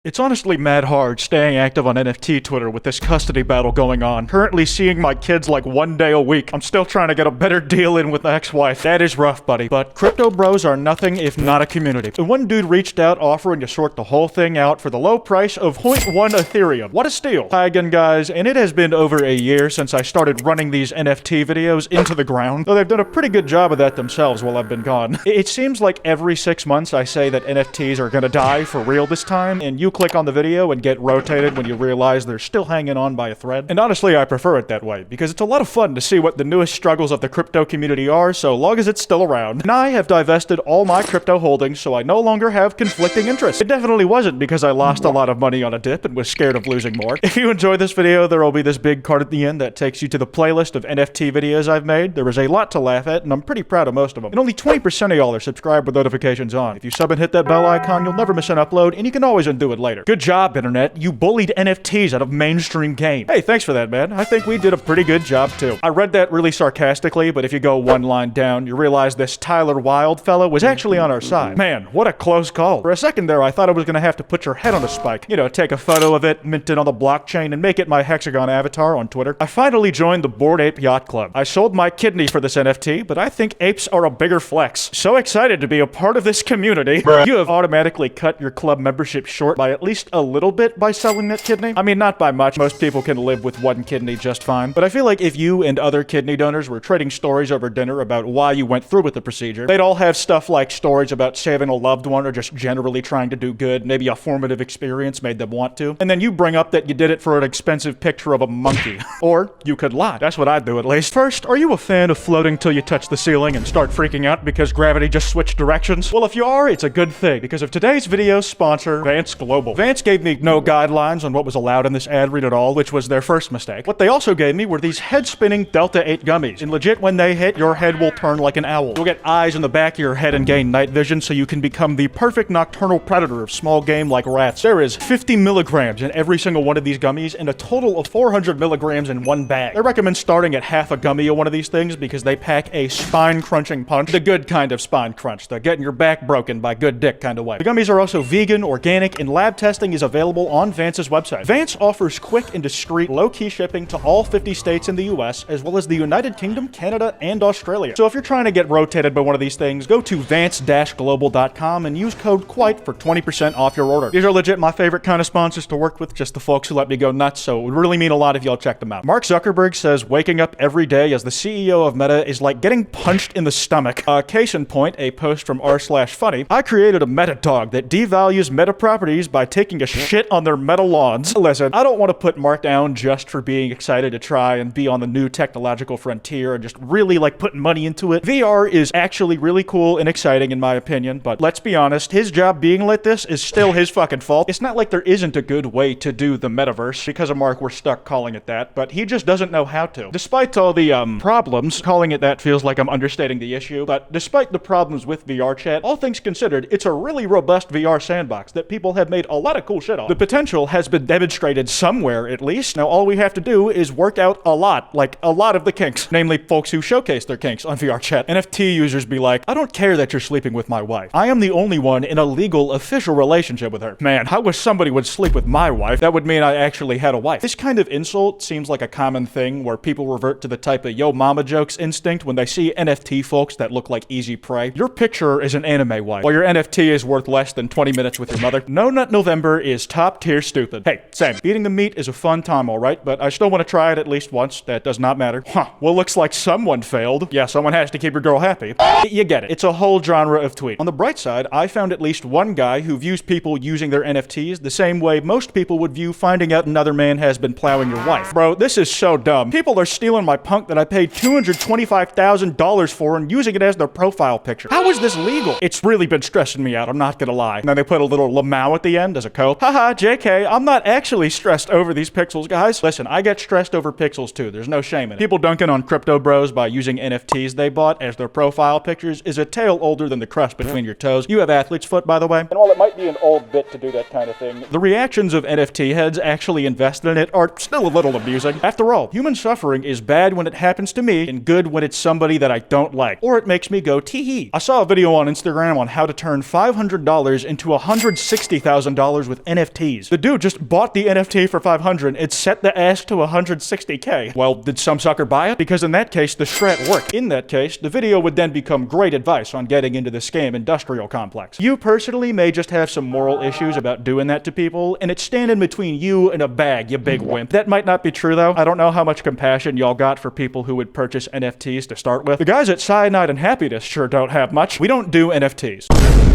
It's honestly mad hard staying active on NFT Twitter with this custody battle going on. Currently seeing my kids like 1 day a week. I'm still trying to get a better deal in with the ex-wife. That is rough, buddy. But crypto bros are nothing if not a community. And one dude reached out offering to sort the whole thing out for the low price of 0.1 Ethereum. What a steal. Hi again, guys, and it has been over a year since I started running these NFT videos into the ground, though they've done a pretty good job of that themselves while I've been gone. It seems like every 6 months I say that NFTs are gonna die for real this time, and you click on the video and get rotated when you realize they're still hanging on by a thread. And honestly, I prefer it that way, because it's a lot of fun to see what the newest struggles of the crypto community are, so long as it's still around. And I have divested all my crypto holdings, so I no longer have conflicting interests. It definitely wasn't because I lost a lot of money on a dip and was scared of losing more. If you enjoyed this video, there will be this big card at the end that takes you to the playlist of NFT videos I've made. There was a lot to laugh at, and I'm pretty proud of most of them. And only 20% of y'all are subscribed with notifications on. If you sub and hit that bell icon, you'll never miss an upload, and you can always undo it later. Good job, internet. You bullied NFTs out of mainstream game. Hey, thanks for that, man. I think we did a pretty good job, too. I read that really sarcastically, but if you go one line down, you realize this Tyler Wilde fellow was actually on our side. Man, what a close call. For a second there, I thought I was gonna have to put your head on a spike. You know, take a photo of it, mint it on the blockchain, and make it my hexagon avatar on Twitter. I finally joined the Bored Ape Yacht Club. I sold my kidney for this NFT, but I think apes are a bigger flex. So excited to be a part of this community. Bruh. You have automatically cut your club membership short by at least a little bit by selling that kidney. I mean, not by much. Most people can live with one kidney just fine. But I feel like if you and other kidney donors were trading stories over dinner about why you went through with the procedure, they'd all have stuff like stories about saving a loved one or just generally trying to do good. Maybe a formative experience made them want to. And then you bring up that you did it for an expensive picture of a monkey. Or you could lie. That's what I'd do at least. First, are you a fan of floating till you touch the ceiling and start freaking out because gravity just switched directions? Well, if you are, it's a good thing, because of today's video's sponsor, Vance Global. Vance gave me no guidelines on what was allowed in this ad read at all, which was their first mistake. What they also gave me were these head-spinning Delta 8 gummies. And legit, when they hit, your head will turn like an owl. You'll get eyes in the back of your head and gain night vision, so you can become the perfect nocturnal predator of small game like rats. There is 50 milligrams in every single one of these gummies, and a total of 400 milligrams in one bag. I recommend starting at half a gummy of one of these things because they pack a spine-crunching punch. The good kind of spine crunch, the getting your back broken by good dick kind of way. The gummies are also vegan, organic, and lab testing is available on Vance's website. Vance offers quick and discreet, low-key shipping to all 50 states in the US, as well as the United Kingdom, Canada, and Australia. So if you're trying to get rotated by one of these things, go to vance-global.com and use code Kwite for 20% off your order. These are legit my favorite kind of sponsors to work with, just the folks who let me go nuts, so it would really mean a lot if y'all check them out. Mark Zuckerberg says waking up every day as the CEO of Meta is like getting punched in the stomach. Case in point, a post from r/funny. I created a meta dog that devalues meta properties by taking a shit on their meta lawns. Listen, I don't want to put Mark down just for being excited to try and be on the new technological frontier and just really like putting money into it. VR is actually really cool and exciting in my opinion, but let's be honest, his job being like this is still his fucking fault. It's not like there isn't a good way to do the metaverse. Because of Mark, we're stuck calling it that, but he just doesn't know how to. Despite all the problems, calling it that feels like I'm understating the issue, but despite the problems with VR chat, all things considered, it's a really robust VR sandbox that people have made a lot of cool shit on. The potential has been demonstrated somewhere at least. Now all we have to do is work out a lot, like a lot of the kinks, namely folks who showcase their kinks on VR chat. NFT users be like, I don't care that you're sleeping with my wife. I am the only one in a legal official relationship with her. Man, I wish somebody would sleep with my wife. That would mean I actually had a wife. This kind of insult seems like a common thing where people revert to the type of yo mama jokes instinct when they see NFT folks that look like easy prey. Your picture is an anime wife, while your NFT is worth less than 20 minutes with your mother. No Nut November is top tier stupid. Hey, same. Eating the meat is a fun time, alright, but I still want to try it at least once. That does not matter. Huh, well, looks like someone failed. Yeah, someone has to keep your girl happy. You get it. It's a whole genre of tweet. On the bright side, I found at least one guy who views people using their NFTs the same way most people would view finding out another man has been plowing your wife. Bro, this is so dumb. People are stealing my punk that I paid $225,000 for and using it as their profile picture. How is this legal? It's really been stressing me out, I'm not gonna lie. And then they put a little Lamau at the end as a cope. Haha, JK, I'm not actually stressed over these pixels, guys. Listen, I get stressed over pixels too. There's no shame in it. People dunking on crypto bros by using NFTs they bought as their profile pictures is a tale older than the crust between your toes. You have athlete's foot, by the way. And while it might be an old bit to do that kind of thing, the reactions of NFT heads actually invested in it are still a little amusing. After all, human suffering is bad when it happens to me and good when it's somebody that I don't like. Or it makes me go tee-hee. I saw a video on Instagram on how to turn $500 into $160,000 $500,000 with NFTs. The dude just bought the NFT for $500 and set the ask to $160K. Well, did some sucker buy it? Because in that case, the strat worked. In that case, the video would then become great advice on getting into the scam industrial complex. You personally may just have some moral issues about doing that to people, and it's standing between you and a bag, you big wimp. That might not be true though. I don't know how much compassion y'all got for people who would purchase NFTs to start with. The guys at Cyanide and Happiness sure don't have much. We don't do NFTs.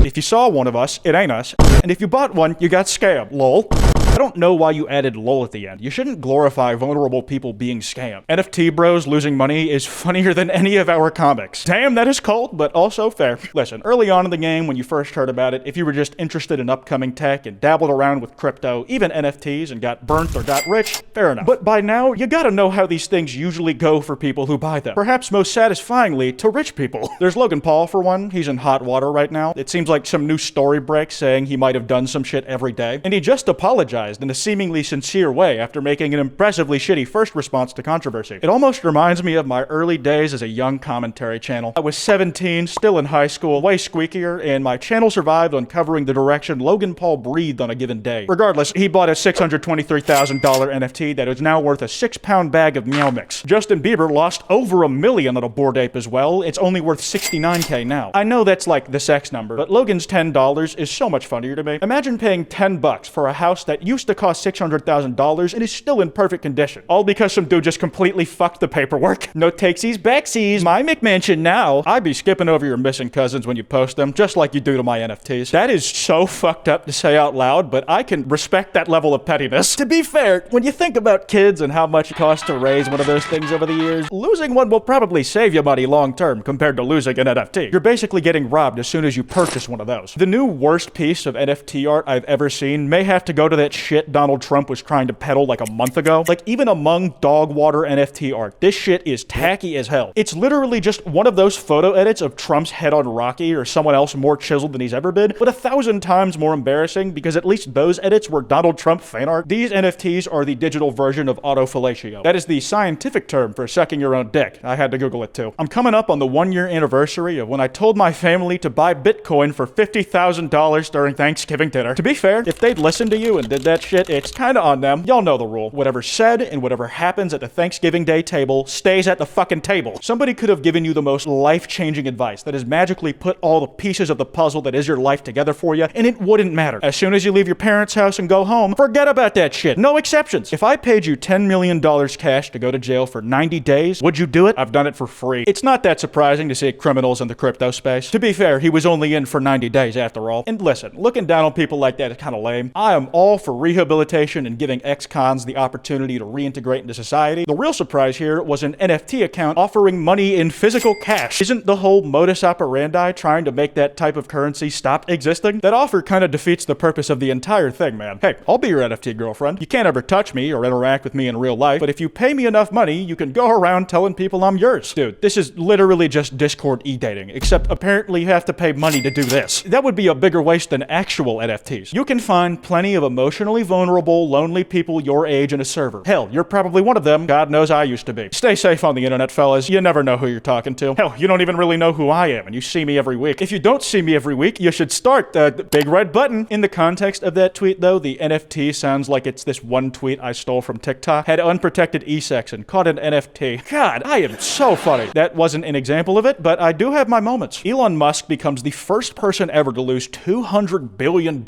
If you saw one of us, it ain't us. And if you bought one, you got scammed. Lol. I don't know why you added lol at the end. You shouldn't glorify vulnerable people being scammed. NFT bros losing money is funnier than any of our comics. Damn, that is cold, but also fair. Listen, early on in the game, when you first heard about it, if you were just interested in upcoming tech and dabbled around with crypto, even NFTs, and got burnt or got rich, fair enough. But by now, you gotta know how these things usually go for people who buy them. Perhaps most satisfyingly, to rich people. There's Logan Paul, for one. He's in hot water right now. It seems like some new story break saying he might have done some shit every day. And he just apologized in a seemingly sincere way after making an impressively shitty first response to controversy. It almost reminds me of my early days as a young commentary channel. I was 17, still in high school, way squeakier, and my channel survived on covering the direction Logan Paul breathed on a given day. Regardless, he bought a $623,000 NFT that is now worth a 6-pound bag of Meow Mix. Justin Bieber lost over $1 million on a Bored Ape as well. It's only worth $69K now. I know that's like the sex number, but Logan's $10 is so much funnier to me. Imagine paying $10 for a house that used to cost $600,000 and is still in perfect condition. All because some dude just completely fucked the paperwork. No takesies, backsies, my McMansion now. I'd be skipping over your missing cousins when you post them, just like you do to my NFTs. That is so fucked up to say out loud, but I can respect that level of pettiness. To be fair, when you think about kids and how much it costs to raise one of those things over the years, losing one will probably save you money long term compared to losing an NFT. You're basically getting robbed as soon as you purchase one of those. The new worst piece of NFT art I've ever seen may have to go to that shit Donald Trump was trying to peddle like a month ago. Like, even among dog water NFT art, this shit is tacky as hell. It's literally just one of those photo edits of Trump's head on Rocky or someone else more chiseled than he's ever been, but 1,000 times more embarrassing because at least those edits were Donald Trump fan art. These NFTs are the digital version of autofellatio. That is the scientific term for sucking your own dick. I had to Google it too. I'm coming up on the 1-year anniversary of when I told my family to buy Bitcoin for $50,000 during Thanksgiving dinner. To be fair, if they'd listened to you and did that shit, it's kinda on them. Y'all know the rule. Whatever's said and whatever happens at the Thanksgiving Day table stays at the fucking table. Somebody could have given you the most life-changing advice that has magically put all the pieces of the puzzle that is your life together for you, and it wouldn't matter. As soon as you leave your parents' house and go home, forget about that shit. No exceptions. If I paid you $10 million cash to go to jail for 90 days, would you do it? I've done it for free. It's not that surprising to see criminals in the crypto space. To be fair, he was only in for 90 days after all. And listen, looking down on people like that is kinda lame. I am all for rehabilitation and giving ex-cons the opportunity to reintegrate into society. The real surprise here was an NFT account offering money in physical cash. Isn't the whole modus operandi trying to make that type of currency stop existing? That offer kind of defeats the purpose of the entire thing, man. Hey, I'll be your NFT girlfriend. You can't ever touch me or interact with me in real life, but if you pay me enough money, you can go around telling people I'm yours. Dude, this is literally just Discord e-dating, except apparently you have to pay money to do this. That would be a bigger waste than actual NFTs. You can find plenty of emotionally vulnerable, lonely people your age in a server. Hell, you're probably one of them. God knows I used to be. Stay safe on the internet, fellas. You never know who you're talking to. Hell, you don't even really know who I am, and you see me every week. If you don't see me every week, you should start the big red button. In the context of that tweet, though, the NFT sounds like it's this one tweet I stole from TikTok. Had unprotected e-sex and caught an NFT. God, I am so funny. That wasn't an example of it, but I do have my moments. Elon Musk becomes the first person ever to lose $200 billion.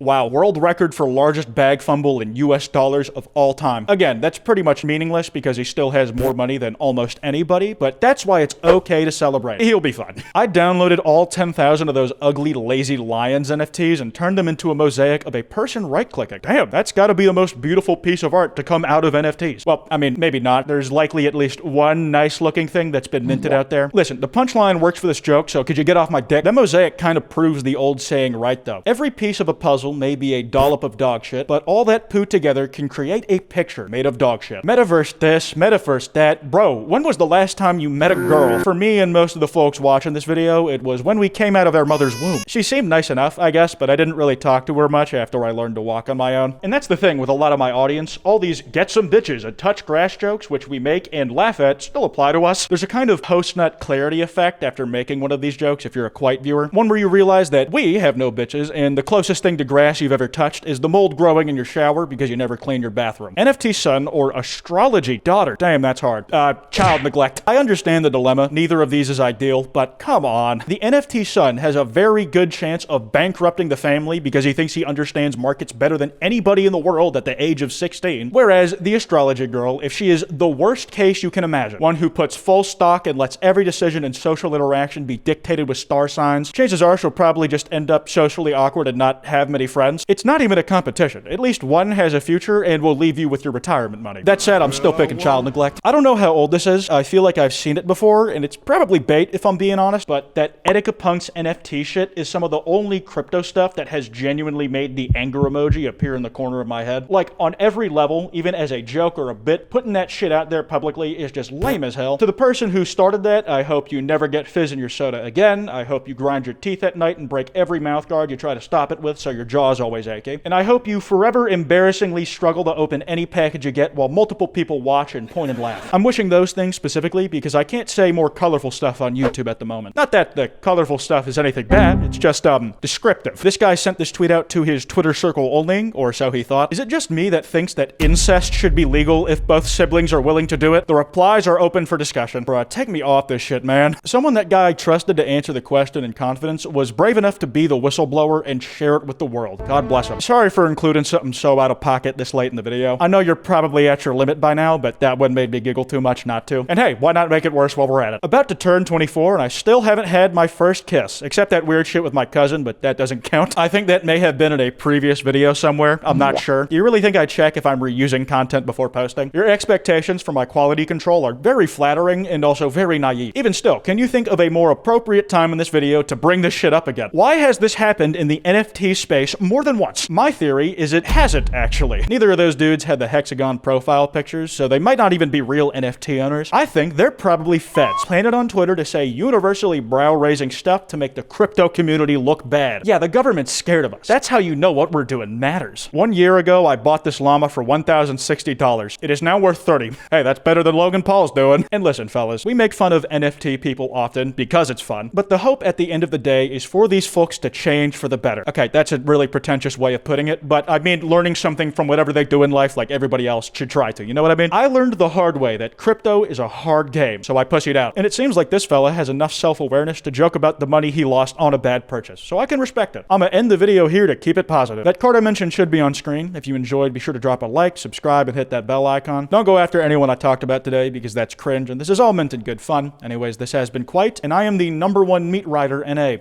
Wow, world record for largest bag fumble in US dollars of all time. Again, that's pretty much meaningless because he still has more money than almost anybody, but that's why it's okay to celebrate. He'll be fine. I downloaded all 10,000 of those ugly, lazy lions NFTs and turned them into a mosaic of a person right-clicking. Damn, that's gotta be the most beautiful piece of art to come out of NFTs. Well, I mean, maybe not. There's likely at least one nice-looking thing that's been minted out there. Listen, the punchline works for this joke, so could you get off my dick? That mosaic kind of proves the old saying right, though. Every piece of a puzzle may be a dollop of dog shit, shit, but all that poo together can create a picture made of dog shit. Metaverse this, Metaverse that. Bro, when was the last time you met a girl? For me and most of the folks watching this video, it was when we came out of our mother's womb. She seemed nice enough, I guess, but I didn't really talk to her much after I learned to walk on my own. And that's the thing with a lot of my audience, all these get some bitches and touch grass jokes, which we make and laugh at, still apply to us. There's a kind of post-nut clarity effect after making one of these jokes if you're a Kwite viewer. One where you realize that we have no bitches, and the closest thing to grass you've ever touched is the mold growing in your shower because you never clean your bathroom. NFT son or astrology daughter. Damn, that's hard. Child neglect. I understand the dilemma. Neither of these is ideal, but come on. The NFT son has a very good chance of bankrupting the family because he thinks he understands markets better than anybody in the world at the age of 16. Whereas the astrology girl, if she is the worst case you can imagine, one who puts full stock and lets every decision and social interaction be dictated with star signs, chances are she'll probably just end up socially awkward and not have many friends. It's not even a competition. At least one has a future and will leave you with your retirement money. That said, I'm still picking child neglect. I don't know how old this is. I feel like I've seen it before, and it's probably bait if I'm being honest, but that Eticapunks NFT shit is some of the only crypto stuff that has genuinely made the anger emoji appear in the corner of my head. Like, on every level, even as a joke or a bit, putting that shit out there publicly is just lame as hell. To the person who started that, I hope you never get fizz in your soda again. I hope you grind your teeth at night and break every mouthguard you try to stop it with so your jaw's always achy. And I hope you forever embarrassingly struggle to open any package you get while multiple people watch and point and laugh. I'm wishing those things specifically because I can't say more colorful stuff on YouTube at the moment. Not that the colorful stuff is anything bad, it's just, descriptive. This guy sent this tweet out to his Twitter circle only, or so he thought. Is it just me that thinks that incest should be legal if both siblings are willing to do it? The replies are open for discussion. Bruh, take me off this shit, man. Someone that guy trusted to answer the question in confidence was brave enough to be the whistleblower and share it with the world. God bless him. Sorry for including something so out of pocket this late in the video. I know you're probably at your limit by now, but that one made me giggle too much not to. And hey, why not make it worse while we're at it? About to turn 24 and I still haven't had my first kiss, except that weird shit with my cousin, but that doesn't count. I think that may have been in a previous video somewhere. I'm not sure. Do you really think I check if I'm reusing content before posting? Your expectations for my quality control are very flattering and also very naive. Even still, can you think of a more appropriate time in this video to bring this shit up again? Why has this happened in the NFT space more than once? My theory is it hasn't, actually. Neither of those dudes had the hexagon profile pictures, so they might not even be real NFT owners. I think they're probably feds, planted on Twitter to say universally brow-raising stuff to make the crypto community look bad. Yeah, the government's scared of us. That's how you know what we're doing matters. 1 year ago, I bought this llama for $1,060. It is now worth $30. Hey, that's better than Logan Paul's doing. And listen, fellas, we make fun of NFT people often because it's fun, but the hope at the end of the day is for these folks to change for the better. Okay, that's a really pretentious way of putting it, but I mean learning something from whatever they do in life like everybody else should try to. You know what I mean? I learned the hard way that crypto is a hard game, so I pussied out. And it seems like this fella has enough self-awareness to joke about the money he lost on a bad purchase, so I can respect it. I'm gonna end the video here to keep it positive. That card I mentioned should be on screen. If you enjoyed, be sure to drop a like, subscribe, and hit that bell icon. Don't go after anyone I talked about today because that's cringe, and this is all meant in good fun. Anyways, this has been Kwite, and I am the #1 meat rider NA.